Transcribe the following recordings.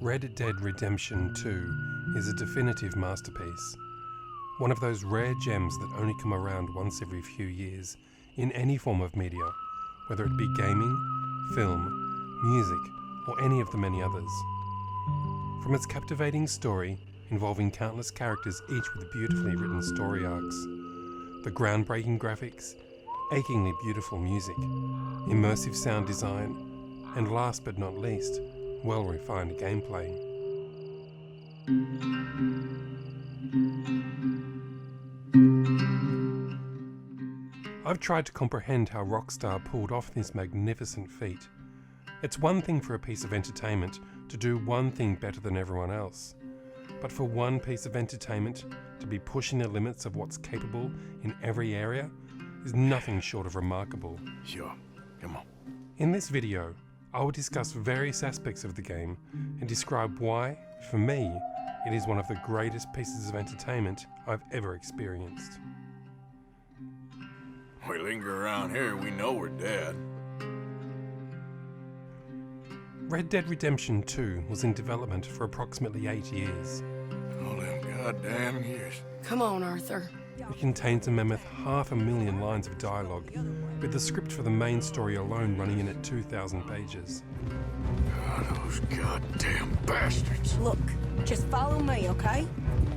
Red Dead Redemption 2 is a definitive masterpiece. One of those rare gems that only come around once every few years in any form of media, whether it be gaming, film, music, or any of the many others. From its captivating story, involving countless characters each with beautifully written story arcs, the groundbreaking graphics, achingly beautiful music, immersive sound design, and last but not least, well-refined gameplay. I've tried to comprehend how Rockstar pulled off this magnificent feat. It's one thing for a piece of entertainment to do one thing better than everyone else, but for one piece of entertainment to be pushing the limits of what's capable in every area is nothing short of remarkable. Sure, come on. In this video, I will discuss various aspects of the game and describe why, for me, it is one of the greatest pieces of entertainment I've ever experienced. We linger around here, we know we're dead. Red Dead Redemption 2 was in development for approximately 8 years. All them goddamn years. Come on, Arthur. It contains a mammoth 500,000 lines of dialogue, with the script for the main story alone running in at 2,000 pages. God, those goddamn bastards. Look, just follow me, okay?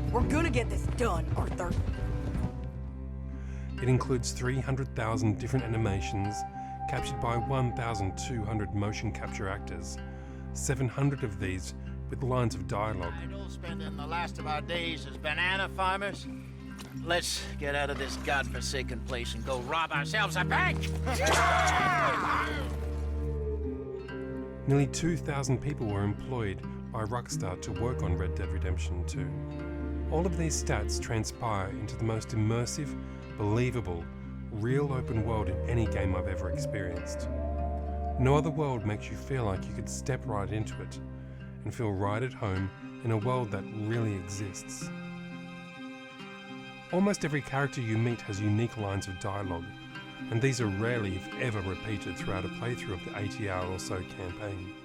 We're gonna get this done, Arthur. It includes 300,000 different animations, captured by 1,200 motion capture actors, 700 of these with lines of dialogue. Idle, spending the last of our days as banana farmers. Let's get out of this godforsaken place and go rob ourselves a bank! Nearly 2,000 people were employed by Rockstar to work on Red Dead Redemption 2. All of these stats transpire into the most immersive, believable, real open world in any game I've ever experienced. No other world makes you feel like you could step right into it and feel right at home in a world that really exists. Almost every character you meet has unique lines of dialogue, and these are rarely, if ever, repeated throughout a playthrough of the 80-hour or so campaign.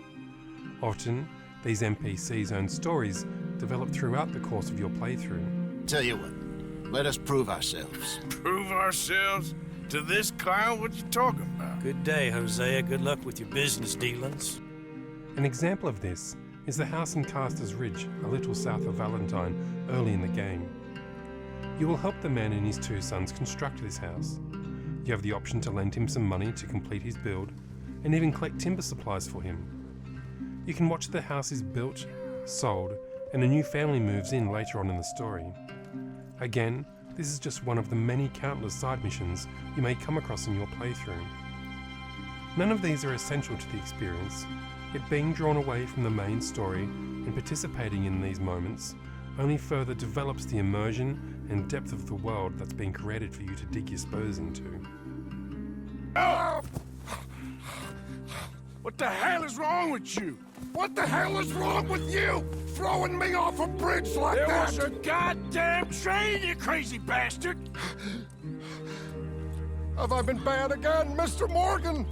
Often, these NPCs' own stories develop throughout the course of your playthrough. Tell you what, let us prove ourselves. Prove ourselves? To this clown? What you talking about? Good day, Hosea. Good luck with your business dealings. An example of this is the house in Carster's Ridge, a little south of Valentine, early in the game. You will help the man and his 2 sons construct this house. You have the option to lend him some money to complete his build, and even collect timber supplies for him. You can watch the house is built, sold, and a new family moves in later on in the story. Again, this is just one of the many countless side missions you may come across in your playthrough. None of these are essential to the experience, yet being drawn away from the main story and participating in these moments only further develops the immersion and depth of the world that's been created for you to dig your spurs into. Oh! What the hell is wrong with you? What the hell is wrong with you? Throwing me off a bridge like that? There was a goddamn train, you crazy bastard! Have I been bad again, Mr. Morgan?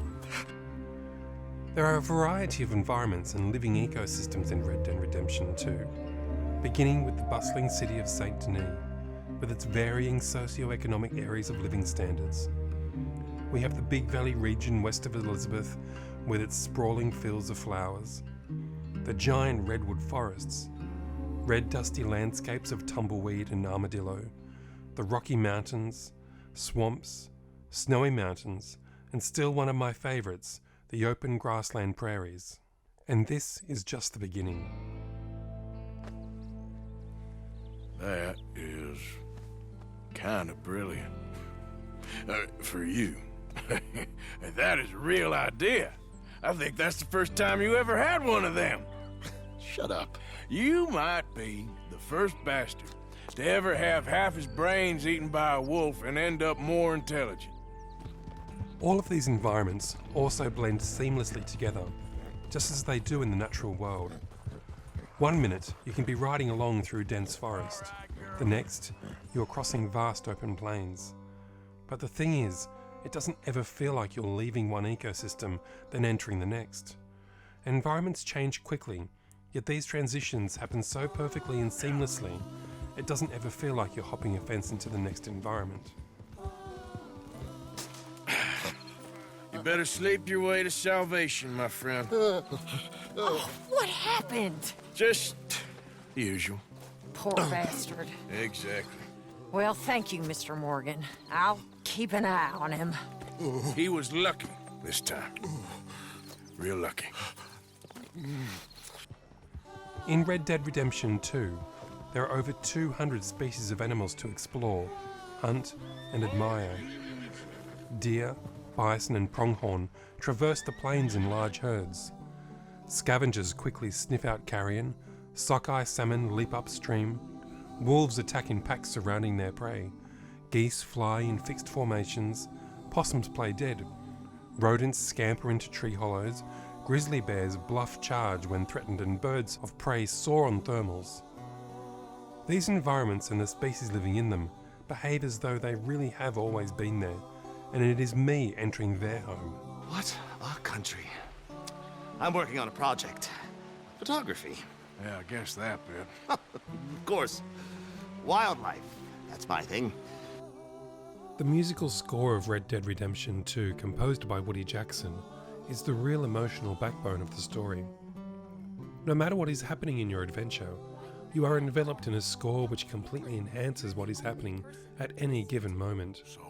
There are a variety of environments and living ecosystems in Red Dead Redemption 2, beginning with the bustling city of St. Denis, with its varying socio-economic areas of living standards. We have the Big Valley region west of Elizabeth, with its sprawling fields of flowers, the giant redwood forests, red dusty landscapes of tumbleweed and armadillo, the Rocky Mountains, swamps, snowy mountains, and still one of my favourites, the open grassland prairies. And this is just the beginning. That is kind of brilliant. For you. That is a real idea. I think that's the first time you ever had one of them. Shut up. You might be the first bastard to ever have half his brains eaten by a wolf and end up more intelligent. All of these environments also blend seamlessly together, just as they do in the natural world. One minute, you can be riding along through dense forest. The next, you're crossing vast open plains. But the thing is, it doesn't ever feel like you're leaving one ecosystem, then entering the next. Environments change quickly, Yet these transitions happen so perfectly and seamlessly, it doesn't ever feel like you're hopping a fence into the next environment. You better sleep your way to salvation, my friend. Oh, what happened? Just the usual. Poor bastard. Exactly. Well, thank you, Mr. Morgan. I'll keep an eye on him. He was lucky this time. Real lucky. In Red Dead Redemption 2, there are over 200 species of animals to explore, hunt, and admire. Deer, bison, and pronghorn traverse the plains in large herds. Scavengers quickly sniff out carrion, sockeye salmon leap upstream, wolves attack in packs surrounding their prey, geese fly in fixed formations, possums play dead, rodents scamper into tree hollows, grizzly bears bluff charge when threatened, and birds of prey soar on thermals. These environments and the species living in them behave as though they really have always been there, and it is me entering their home. What a country. I'm working on a project. Photography. Yeah, I guess that bit. Of course. Wildlife. That's my thing. The musical score of Red Dead Redemption 2, composed by Woody Jackson, is the real emotional backbone of the story. No matter what is happening in your adventure, you are enveloped in a score which completely enhances what is happening at any given moment. So,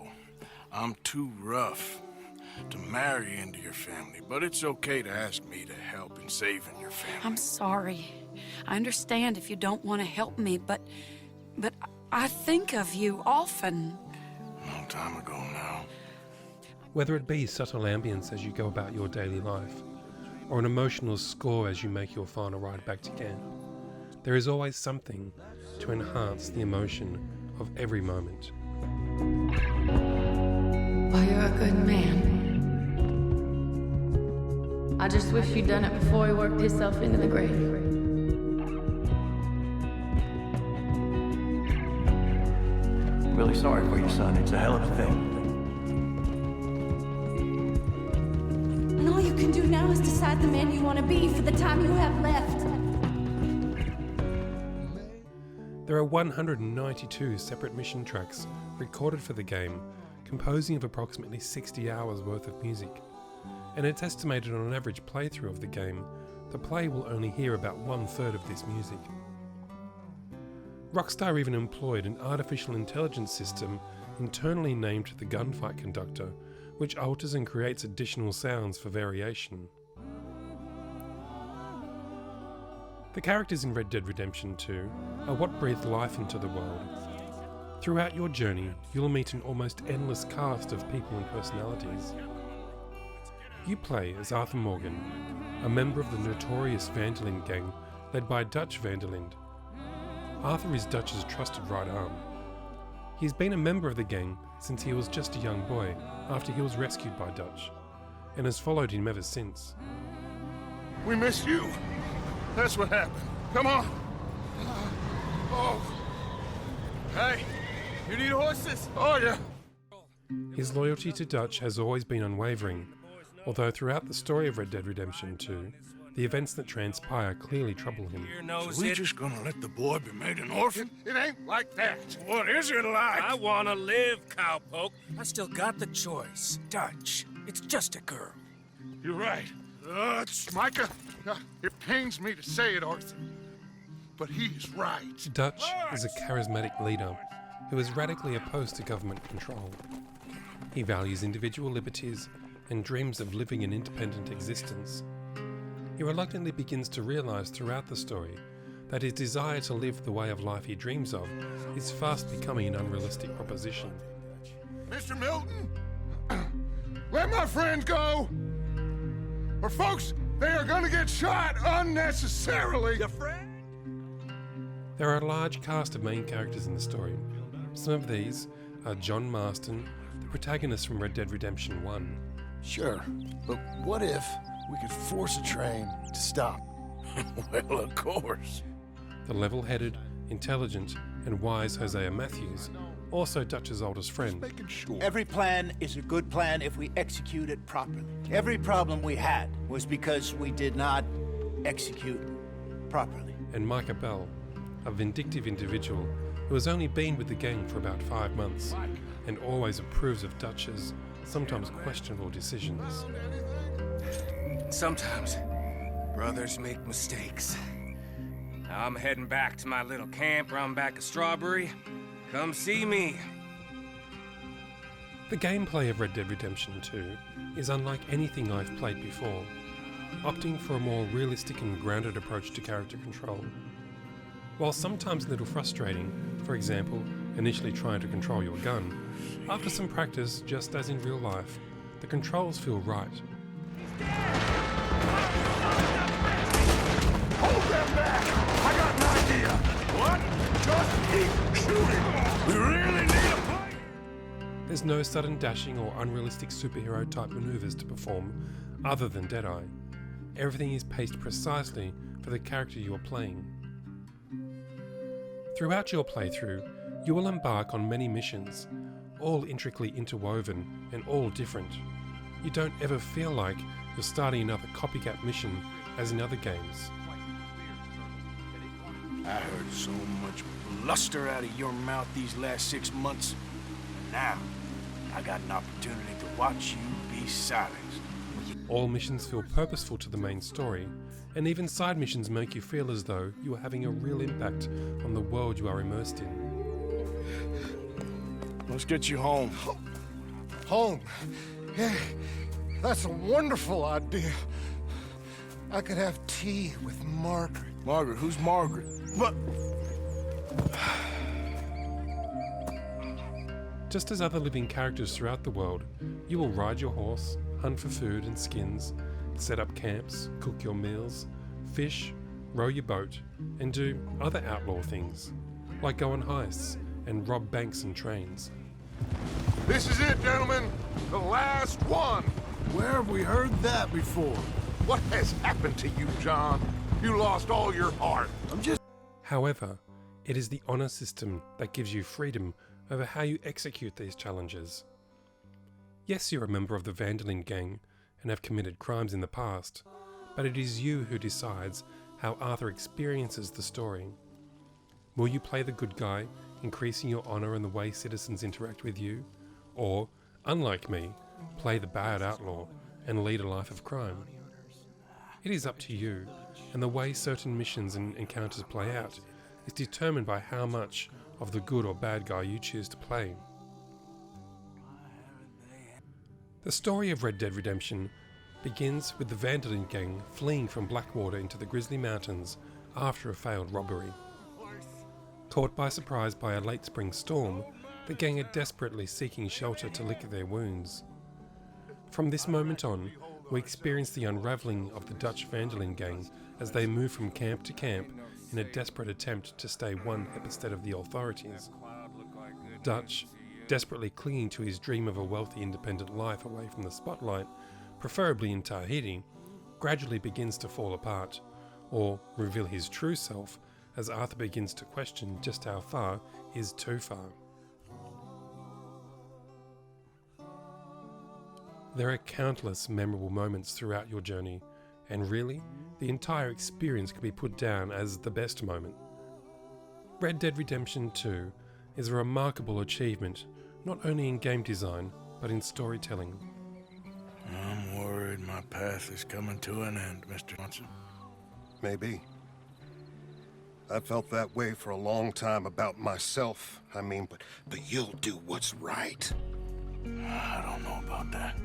I'm too rough to marry into your family, but it's okay to ask me to help in saving your family. I'm sorry. I understand if you don't want to help me, but I think of you often. Long time ago now. Whether it be subtle ambience as you go about your daily life, or an emotional score as you make your final ride back to camp, there is always something to enhance the emotion of every moment. Well, you're a good man. I just wish you'd done it before he worked himself into the grave. Really sorry for your son. It's a hell of a thing. And all you can do now is decide the man you want to be for the time you have left. There are 192 separate mission tracks recorded for the game, composing of approximately 60 hours worth of music, and it's estimated on an average playthrough of the game, the player will only hear about 1/3 of this music. Rockstar even employed an artificial intelligence system internally named the Gunfight Conductor, which alters and creates additional sounds for variation. The characters in Red Dead Redemption 2 are what breathe life into the world. Throughout your journey, you'll meet an almost endless cast of people and personalities. You play as Arthur Morgan, a member of the notorious Van der Linde gang led by Dutch Van der Linde. Arthur is Dutch's trusted right arm. He's been a member of the gang since he was just a young boy after he was rescued by Dutch, and has followed him ever since. We miss you. That's what happened. Come on. Oh. Hey, you need horses? Oh, yeah. His loyalty to Dutch has always been unwavering, although throughout the story of Red Dead Redemption 2, the events that transpire clearly trouble him. So we just gonna let the boy be made an orphan? It ain't like that. What is it like? I want to live, cowpoke. I still got the choice. Dutch, it's just a girl. You're right. It's Micah. It pains me to say it, Arthur, but he's right. Dutch is a charismatic leader who is radically opposed to government control. He values individual liberties and dreams of living an independent existence. He reluctantly begins to realize throughout the story that his desire to live the way of life he dreams of is fast becoming an unrealistic proposition. Mr. Milton, let my friends go, or folks, they are gonna get shot unnecessarily. Your friend? There are a large cast of main characters in the story. Some of these are John Marston, the protagonist from Red Dead Redemption 1. Sure, but what if we could force a train to stop? Well, of course. The level-headed, intelligent, and wise Hosea Matthews, also Dutch's oldest friend. Every plan is a good plan if we execute it properly. Every problem we had was because we did not execute properly. And Micah Bell, a vindictive individual who has only been with the gang for about 5 months and always approves of Dutch's sometimes questionable decisions. Sometimes brothers make mistakes. I'm heading back to my little camp around back of Strawberry. Come see me. The gameplay of Red Dead Redemption 2 is unlike anything I've played before, opting for a more realistic and grounded approach to character control. While sometimes a little frustrating, for example, initially trying to control your gun, after some practice, just as in real life, the controls feel right. Hold them back! I got an idea! What? Just keep shooting! We really need a plan! There's no sudden dashing or unrealistic superhero-type maneuvers to perform, other than Deadeye. Everything is paced precisely for the character you are playing. Throughout your playthrough, you will embark on many missions, all intricately interwoven and all different. You don't ever feel like you're starting another copycat mission as in other games. I heard so much bluster out of your mouth these last 6 months. And now, I got an opportunity to watch you be silenced. All missions feel purposeful to the main story, and even side missions make you feel as though you are having a real impact on the world you are immersed in. Let's get you home. Home? Yeah, that's a wonderful idea. I could have tea with Margaret. Margaret? Who's Margaret? What? Just as other living characters throughout the world, you will ride your horse, hunt for food and skins, set up camps, cook your meals, fish, row your boat, and do other outlaw things, like go on heists and rob banks and trains. This is it, gentlemen. The last one. Where have we heard that before? What has happened to you, John? You lost all your heart. However, it is the honor system that gives you freedom over how you execute these challenges. Yes, you're a member of the Vandalin gang and have committed crimes in the past, but it is you who decides how Arthur experiences the story. Will you play the good guy, increasing your honor and the way citizens interact with you? Or, unlike me, play the bad outlaw and lead a life of crime? It is up to you, and the way certain missions and encounters play out is determined by how much of the good or bad guy you choose to play. The story of Red Dead Redemption begins with the Vandalin gang fleeing from Blackwater into the Grizzly Mountains after a failed robbery. Caught by surprise by a late spring storm, the gang are desperately seeking shelter to lick their wounds. From this moment on, we experience the unravelling of the Dutch Vandalin gang as they move from camp to camp in a desperate attempt to stay one step ahead of the authorities. Dutch, desperately clinging to his dream of a wealthy independent life away from the spotlight, preferably in Tahiti, gradually begins to fall apart, or reveal his true self as Arthur begins to question just how far is too far. There are countless memorable moments throughout your journey, and really, the entire experience can be put down as the best moment. Red Dead Redemption 2 is a remarkable achievement, not only in game design, but in storytelling. I'm worried my path is coming to an end, Mr. Johnson. Maybe. I felt that way for a long time about myself. I mean, but you'll do what's right. I don't know about that.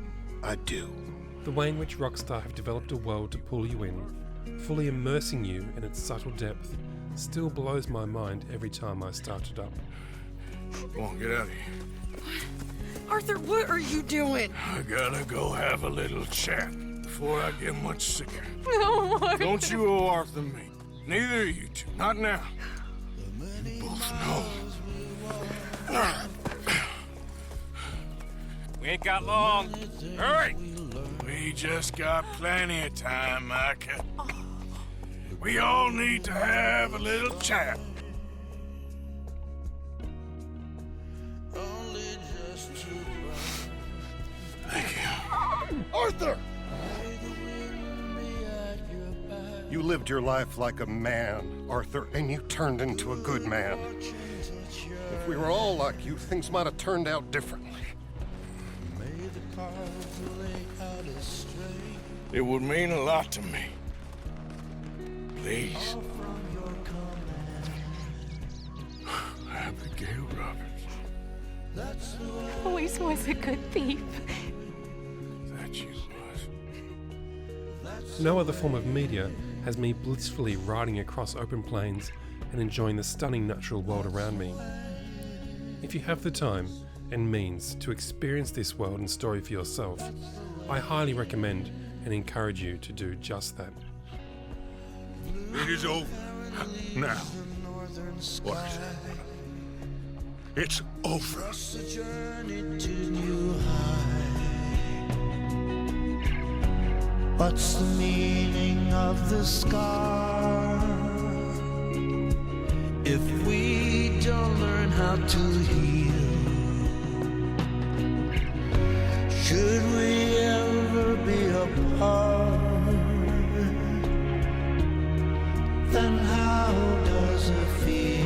I do. The way in which Rockstar have developed a world to pull you in, fully immersing you in its subtle depth, still blows my mind every time I start it up. Go on, get out of here. Arthur, what are you doing? I gotta go have a little chat before I get much sicker. Oh my Don't you owe Arthur me. Neither of you two. Not now. You both know. We ain't got long. Hurry! We just got plenty of time, Micah. We all need to have a little chat. Thank you. Arthur! You lived your life like a man, Arthur, and you turned into a good man. If we were all like you, things might have turned out differently. It would mean a lot to me. Please. Abigail Roberts. Always was a good thief. That you was. No other form of media has me blissfully riding across open plains and enjoying the stunning natural world around me. If you have the time and means to experience this world and story for yourself, I highly recommend and encourage you to do just that. It is over. Now. What? It's over. What's the meaning of the scar? If we don't learn how to heal, should we ever be apart? Then how does it feel?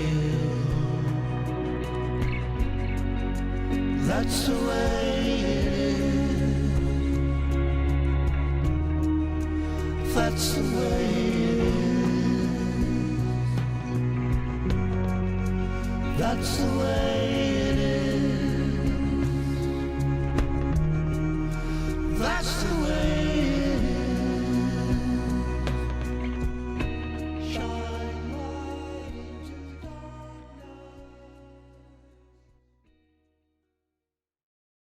That's the way it is. That's the way it is. That's the way